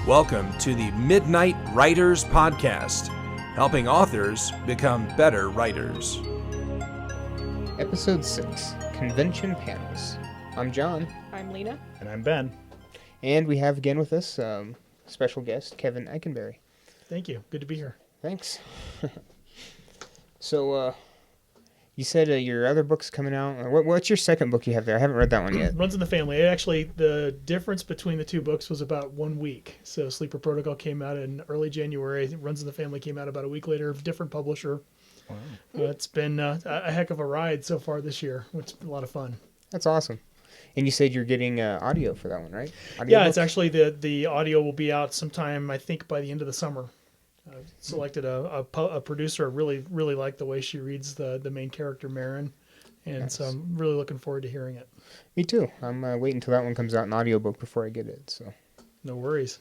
Welcome to the Midnight Writers Podcast, helping authors become better writers. Episode 6, Convention Panels. I'm John. I'm Lena. And I'm Ben. And we have again with us special guest, Kevin Eikenberry. Thank you. Good to be here. Thanks. So, you said your other book's coming out. What's your second book you have there? I haven't read that one yet. Runs in the Family. Actually, the difference between the two books was about 1 week. So Sleeper Protocol came out in early January. Runs in the Family came out about a week later. Different publisher. Wow. It's been a heck of a ride so far this year, which is a lot of fun. That's awesome. And you said you're getting audio for that one, right? Yeah, it's actually the audio will be out sometime, I think, by the end of the summer. Selected a producer. Really liked the way she reads the main character, Marin. And nice. So I'm really looking forward to hearing it. Me too. I'm waiting until that one comes out in audiobook before I get it. So no worries.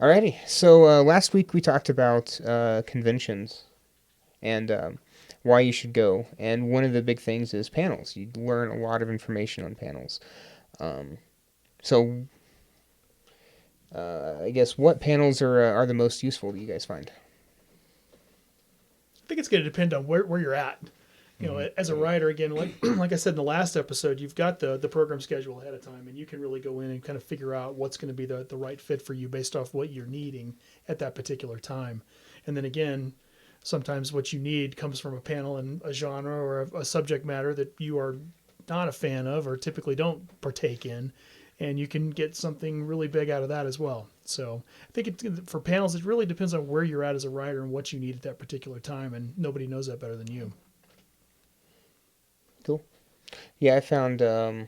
Alrighty. So last week we talked about conventions and why you should go. And one of the big things is panels. You learn a lot of information on panels. I guess what panels are the most useful that you guys find? I think it's going to depend on where you're at. You know, as a writer, again, like I said in the last episode, you've got the program schedule ahead of time, and you can really go in and kind of figure out what's going to be the right fit for you based off what you're needing at that particular time. And then again, sometimes what you need comes from a panel and a genre or a subject matter that you are not a fan of or typically don't partake in. And you can get something really big out of that as well. So I think for panels, it really depends on where you're at as a writer and what you need at that particular time. And nobody knows that better than you. Cool. Yeah, I found all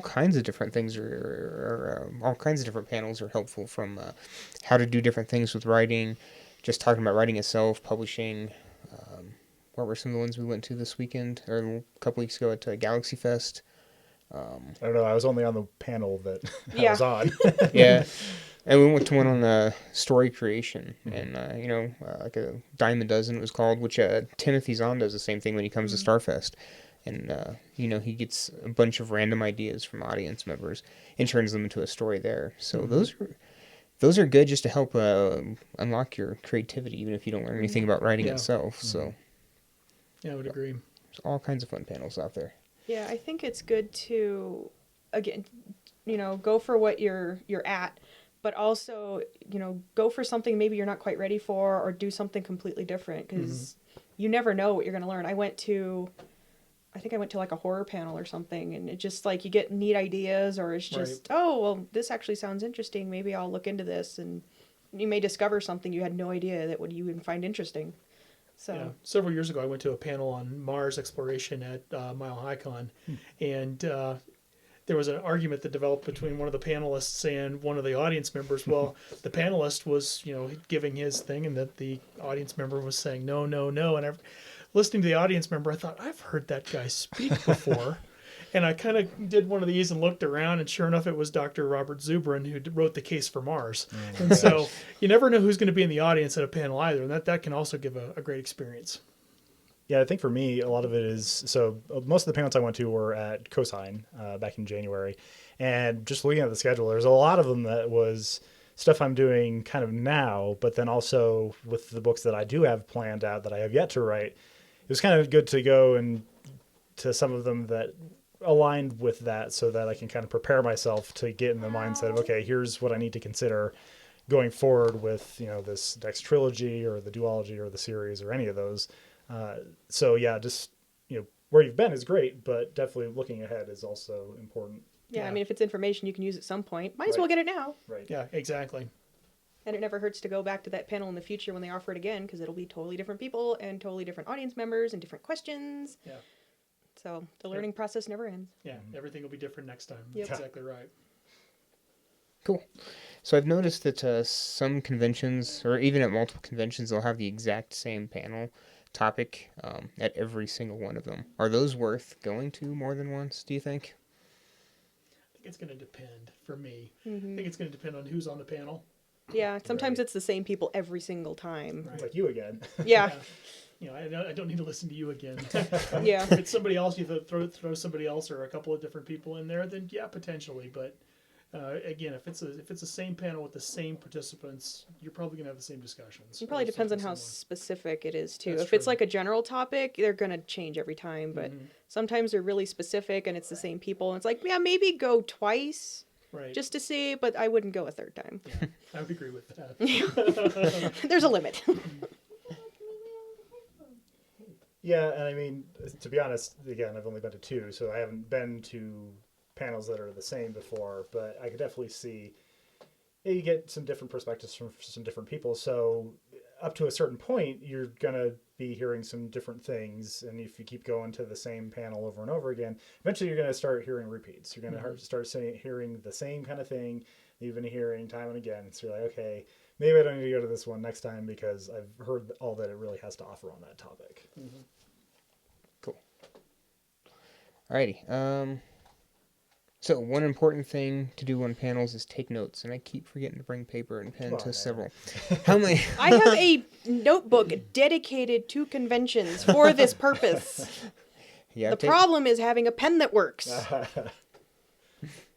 kinds of different things all kinds of different panels are helpful, from how to do different things with writing, just talking about writing itself, publishing. What were some of the ones we went to this weekend or a couple weeks ago at Galaxy Fest? I don't know. I was only on the panel that I was on. Yeah. And we went to one on story creation. And, like a Diamond Dozen it was called, which Timothy Zahn does the same thing when he comes to Starfest. And, he gets a bunch of random ideas from audience members and turns them into a story there. So those are good just to help unlock your creativity, even if you don't learn anything about writing itself. So yeah, I would agree. There's all kinds of fun panels out there. Yeah, I think it's good to, again, go for what you're at, but also, go for something maybe you're not quite ready for, or do something completely different, because you never know what you're going to learn. I went to like a horror panel or something, and it just like you get neat ideas, or it's just, oh, well, this actually sounds interesting. Maybe I'll look into this, and you may discover something you had no idea that you would find interesting. So yeah. Several years ago, I went to a panel on Mars exploration at Mile High Con, and there was an argument that developed between one of the panelists and one of the audience members. Well, the panelist was, giving his thing, and that the audience member was saying no. And listening to the audience member, I thought, I've heard that guy speak before. And I kind of did one of these and looked around, and sure enough, it was Dr. Robert Zubrin who wrote The Case for Mars. And so you never know who's going to be in the audience at a panel either, and that can also give a great experience. Yeah, I think for me, a lot of it is, so most of the panels I went to were at Cosine back in January. And just looking at the schedule, there's a lot of them that was stuff I'm doing kind of now, but then also with the books that I do have planned out that I have yet to write, it was kind of good to go and to some of them that aligned with that, so that I can kind of prepare myself to get in the mindset of, okay, here's what I need to consider going forward with, this next trilogy or the duology or the series or any of those. So yeah, just, where you've been is great, but definitely looking ahead is also important. Yeah, I mean, if it's information you can use at some point, might as well get it now. Right. Yeah, exactly. And it never hurts to go back to that panel in the future when they offer it again, because it'll be totally different people and totally different audience members and different questions. Yeah. So the learning process never ends. Yeah, everything will be different next time. Yep. That's exactly right. Cool. So I've noticed that some conventions, or even at multiple conventions, they'll have the exact same panel topic at every single one of them. Are those worth going to more than once, do you think? I think it's going to depend for me. I think it's going to depend on who's on the panel. Yeah, sometimes it's the same people every single time. It's like you again. Yeah. I don't need to listen to you again. Yeah. If it's somebody else, you throw somebody else or a couple of different people in there, then yeah, potentially. But Again, if it's the same panel with the same participants, you're probably going to have the same discussions. It probably or depends on something how similar. specific it is too. That's If it's true. like a general topic, they're gonna change every time. But sometimes they're really specific and it's the same people. And it's like, yeah, maybe go twice Right. just to see, but I wouldn't go a third time. Yeah, I would agree with that. There's a limit. Yeah, and I mean, to be honest, again, I've only been to 2, so I haven't been to panels that are the same before, but I could definitely see you get some different perspectives from some different people. So up to a certain point, you're going to be hearing some different things. And if you keep going to the same panel over and over again, eventually you're going to start hearing repeats. You're going to start hearing the same kind of thing that you've been hearing time and again. So you're like, okay, maybe I don't need to go to this one next time because I've heard all that it really has to offer on that topic. Cool. Alrighty. So one important thing to do on panels is take notes, and I keep forgetting to bring paper and pen to several. How many? I have a notebook dedicated to conventions for this purpose. Yeah. The problem is having a pen that works.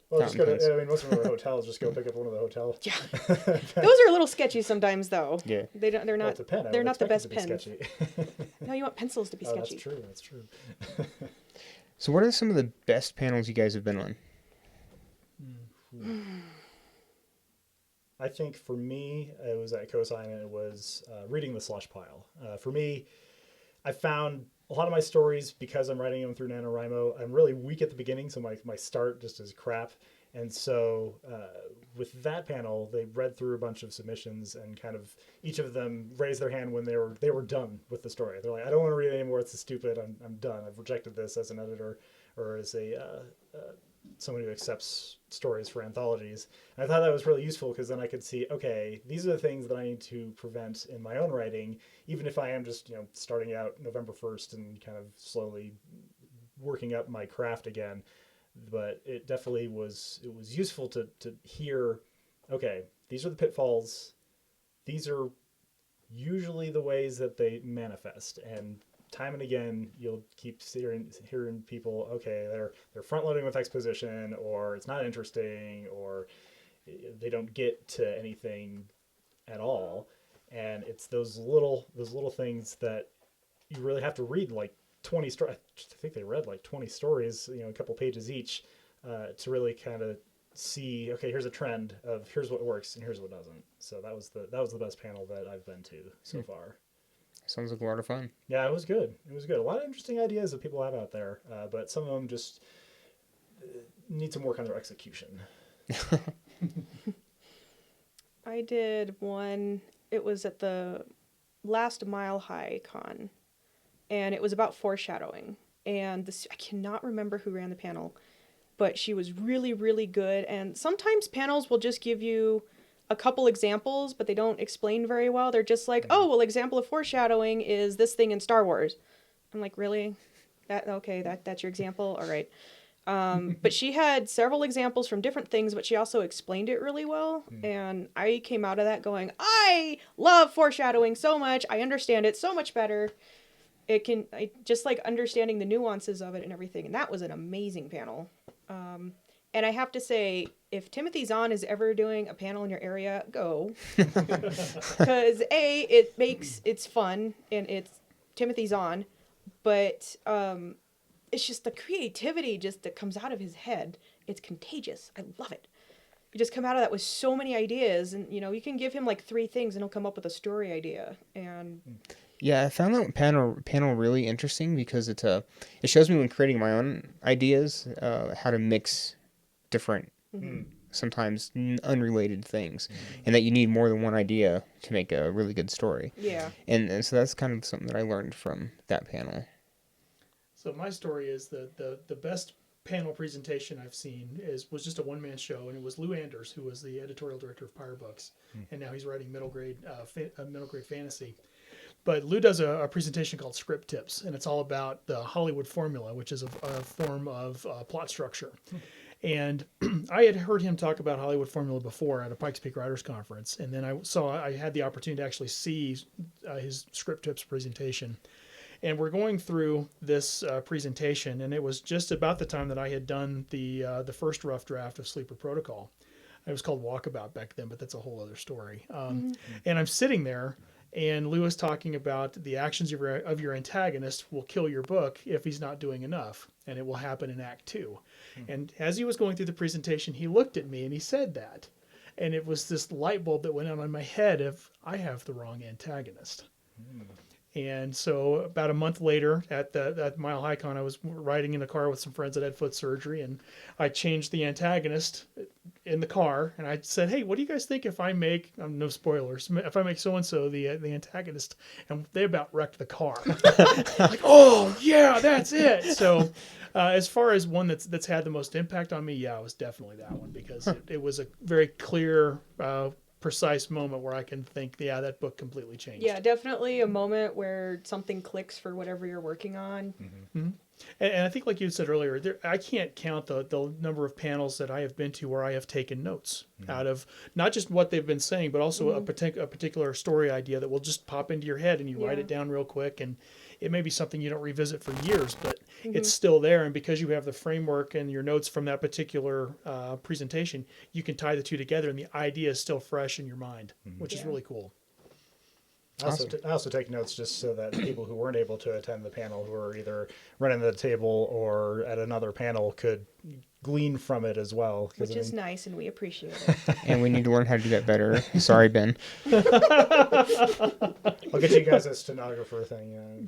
Well, just go Fountain to, pens. I mean, most of them are hotels. Just go pick up one of the hotels. Yeah, those are a little sketchy sometimes, though. Yeah. They don't. They're Well, not. it's a pen. I They're would not the expect best it to be pens. sketchy. No, you want pencils to be Oh, sketchy. that's true. That's true. So what are some of the best panels you guys have been on? I think for me, it was at Cosine, and it was reading the slush pile. For me, I found a lot of my stories, because I'm writing them through NaNoWriMo, I'm really weak at the beginning, so my start just is crap. And so with that panel, they read through a bunch of submissions and kind of each of them raised their hand when they were done with the story. They're like, I don't want to read it anymore. It's stupid. I'm done. I've rejected this as an editor or as someone who accepts stories for anthologies. And I thought that was really useful because then I could see, okay, these are the things that I need to prevent in my own writing, even if I am just, starting out November 1st and kind of slowly working up my craft again. But it definitely was useful to hear, okay, these are the pitfalls. These are usually the ways that they manifest. And time and again, you'll keep hearing people, okay, they're front loading with exposition, or it's not interesting, or they don't get to anything at all. And it's those little things that you really have to read, like 20 stories. I think they read like 20 stories, a couple pages each, to really kind of see, okay, here's a trend of here's what works and here's what doesn't. So that was the best panel that I've been to so far. Sounds like a lot of fun. Yeah, it was good. It was good. A lot of interesting ideas that people have out there, but some of them just need some work on their execution. I did one. It was at the last Mile High Con, and it was about foreshadowing. And I cannot remember who ran the panel, but she was really, really good. And sometimes panels will just give you a couple examples, but they don't explain very well. They're just like, oh, well, example of foreshadowing is this thing in Star Wars. I'm like, really? That's your example? All right. But she had several examples from different things, but she also explained it really well. And I came out of that going, I love foreshadowing so much. I understand it so much better. I just like understanding the nuances of it and everything. And that was an amazing panel. And I have to say, if Timothy Zahn is ever doing a panel in your area, go. Because it's fun and it's Timothy Zahn, but it's just the creativity that comes out of his head. It's contagious. I love it. You just come out of that with so many ideas, and you can give him like 3 things and he'll come up with a story idea. And Yeah, I found that panel really interesting because it shows me when creating my own ideas how to mix different, sometimes unrelated things, and that you need more than one idea to make a really good story. yeah. And so that's kind of something that I learned from that panel. So my story is the best panel presentation I've seen was just a one-man show, and it was Lou Anders, who was the editorial director of Pyre Books, and now he's writing middle grade fantasy. But Lou does a presentation called Script Tips, and it's all about the Hollywood formula, which is a form of plot structure. And I had heard him talk about Hollywood formula before at a Pikes Peak Writers Conference, and then I had the opportunity to actually see his Script Tips presentation. And we're going through this presentation, and it was just about the time that I had done the first rough draft of Sleeper Protocol. It was called Walkabout back then, but that's a whole other story. And I'm sitting there, and Lou is talking about the actions of your antagonist will kill your book if he's not doing enough, and it will happen in Act 2. And as he was going through the presentation, he looked at me and he said that. And it was this light bulb that went on in my head of, I have the wrong antagonist. And so about a month later at Mile High Con, I was riding in a car with some friends that had foot surgery, and I changed the antagonist in the car, and I said, hey, what do you guys think if I make, no spoilers, if I make so-and-so the antagonist? And they about wrecked the car. Like, oh, yeah, that's it. So as far as one that's had the most impact on me, yeah, it was definitely that one, because it was a very clear precise moment where I can think, yeah, that book completely changed. Yeah, definitely a moment where something clicks for whatever you're working on. And I think, like you said earlier, I can't count the number of panels that I have been to where I have taken notes out of not just what they've been saying, but also a particular story idea that will just pop into your head, and you write it down real quick, and it may be something you don't revisit for years, but it's still there. And because you have the framework and your notes from that particular presentation, you can tie the two together, and the idea is still fresh in your mind, which is really cool. I also take notes just so that people who weren't able to attend the panel, who are either running the table or at another panel, could glean from it as well. Which is nice, and we appreciate it. And we need to learn how to do that better. Sorry, Ben. I'll get you guys a stenographer thing.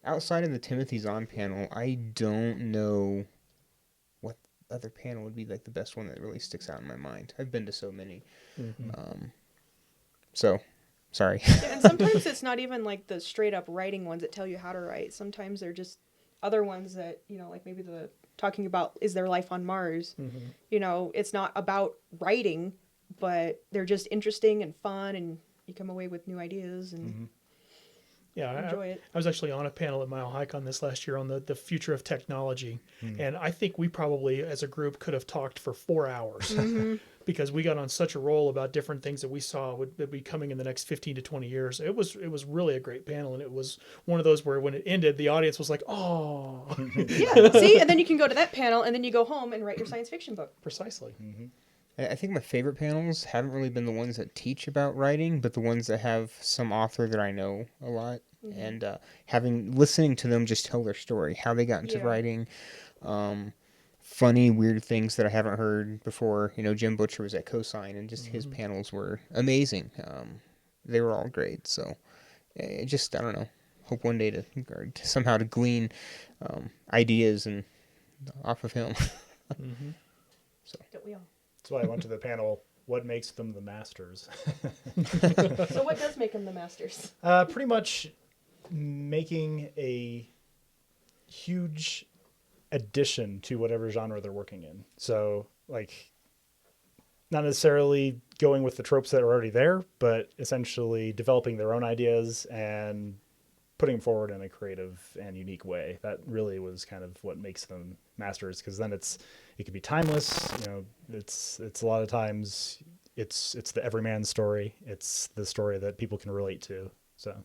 Outside of the Timothy Zahn panel, I don't know what other panel would be like the best one that really sticks out in my mind. I've been to so many. So, sorry. Yeah, and sometimes it's not even like the straight up writing ones that tell you how to write. Sometimes they're just other ones that, like maybe talking about is there life on Mars. It's not about writing, but they're just interesting and fun, and you come away with new ideas and enjoy it. I was actually on a panel at Mile High Con this last year on the future of technology, and I think we probably as a group could have talked for 4 hours because we got on such a roll about different things that we saw would be coming in the next 15 to 20 years. It was really a great panel, and it was one of those where when it ended, the audience was like, oh. Yeah, see? And then you can go to that panel, and then you go home and write your science fiction book. Precisely. I think my favorite panels haven't really been the ones that teach about writing, but the ones that have some author that I know a lot, and listening to them just tell their story, how they got into writing, funny, weird things that I haven't heard before. Jim Butcher was at Cosign, and just his panels were amazing. They were all great. So, I don't know. Hope one day to somehow to glean ideas and off of him. So. Don't we all? That's why I went to the panel, what makes them the masters? So what does make them the masters? Pretty much making a huge addition to whatever genre they're working in. So, not necessarily going with the tropes that are already there, but essentially developing their own ideas and putting them forward in a creative and unique way. That really was kind of what makes them masters, because then it could be timeless. It's a lot of times it's the everyman story. It's the story that people can relate to. So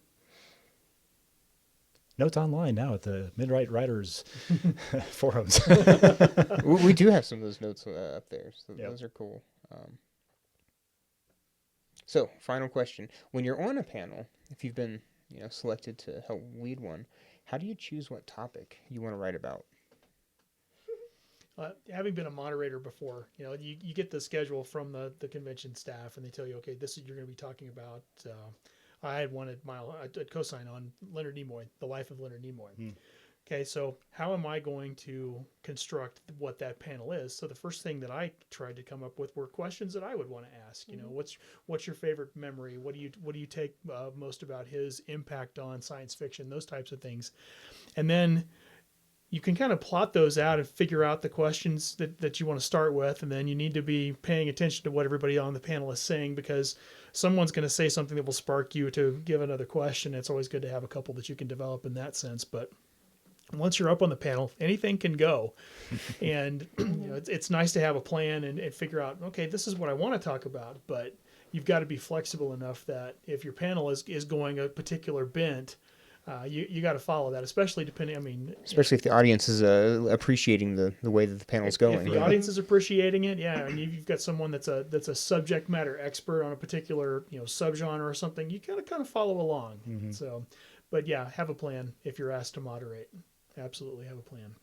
notes online now at the Midnight Writers forums. We do have some of those notes up there, so those are cool. So, final question: when you're on a panel, if you've been selected to help lead one, how do you choose what topic you want to write about? Having been a moderator before, you get the schedule from the convention staff, and they tell you, okay, this is you're going to be talking about. I had one at Cosign on Leonard Nimoy, the life of Leonard Nimoy. Okay, so how am I going to construct what that panel is? So the first thing that I tried to come up with were questions that I would want to ask. What's your favorite memory? What do you take most about his impact on science fiction? Those types of things, and then you can kind of plot those out and figure out the questions that you want to start with, and then you need to be paying attention to what everybody on the panel is saying, because someone's going to say something that will spark you to give another question. It's always good to have a couple that you can develop in that sense, but once you're up on the panel, anything can go. And it's nice to have a plan and figure out, okay, this is what I want to talk about, but you've got to be flexible enough that if your panel is going a particular bent, you got to follow that, especially depending. I mean, Especially if the audience is appreciating the way that the panel's going. if the right? audience is appreciating it, yeah, and you've got someone that's a subject matter expert on a particular subgenre or something, you gotta kind of follow along. So, but yeah, have a plan if you're asked to moderate. Absolutely have a plan.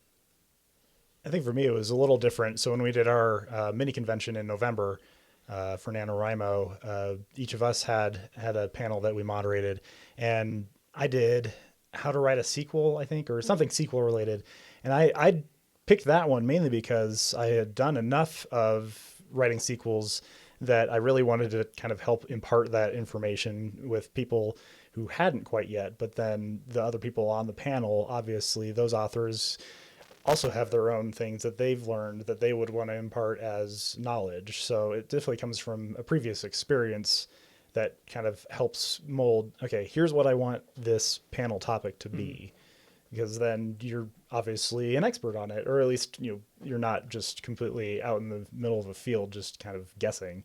I think for me, it was a little different. So when we did our mini convention in November for NaNoWriMo, each of us had a panel that we moderated, and I did how to write a sequel, I think, or something sequel related. And I picked that one mainly because I had done enough of writing sequels that I really wanted to kind of help impart that information with people who hadn't quite yet. But then the other people on the panel, obviously, those authors also have their own things that they've learned that they would want to impart as knowledge. So it definitely comes from a previous experience that kind of helps mold, okay, here's what I want this panel topic to be. Because then you're obviously an expert on it, or at least you're not just completely out in the middle of a field just kind of guessing.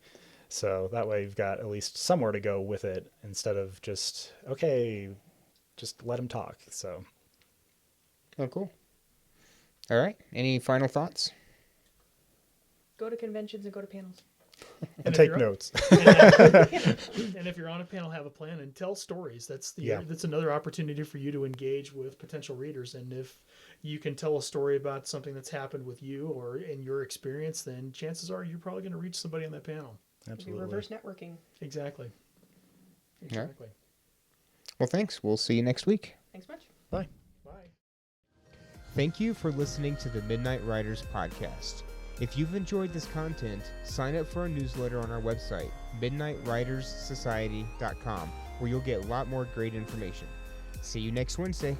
So that way you've got at least somewhere to go with it instead of just, okay, just let them talk. So. Oh, cool. All right. Any final thoughts? Go to conventions and go to panels. And take notes. And if you're on a panel, have a plan and tell stories. That's another opportunity for you to engage with potential readers. And if you can tell a story about something that's happened with you or in your experience, then chances are you're probably going to reach somebody on that panel. Absolutely. Reverse networking. Exactly. Exactly. Well, thanks. We'll see you next week. Thanks much. Bye. Bye. Thank you for listening to the Midnight Writers Podcast. If you've enjoyed this content, sign up for our newsletter on our website, midnightwriterssociety.com, where you'll get a lot more great information. See you next Wednesday.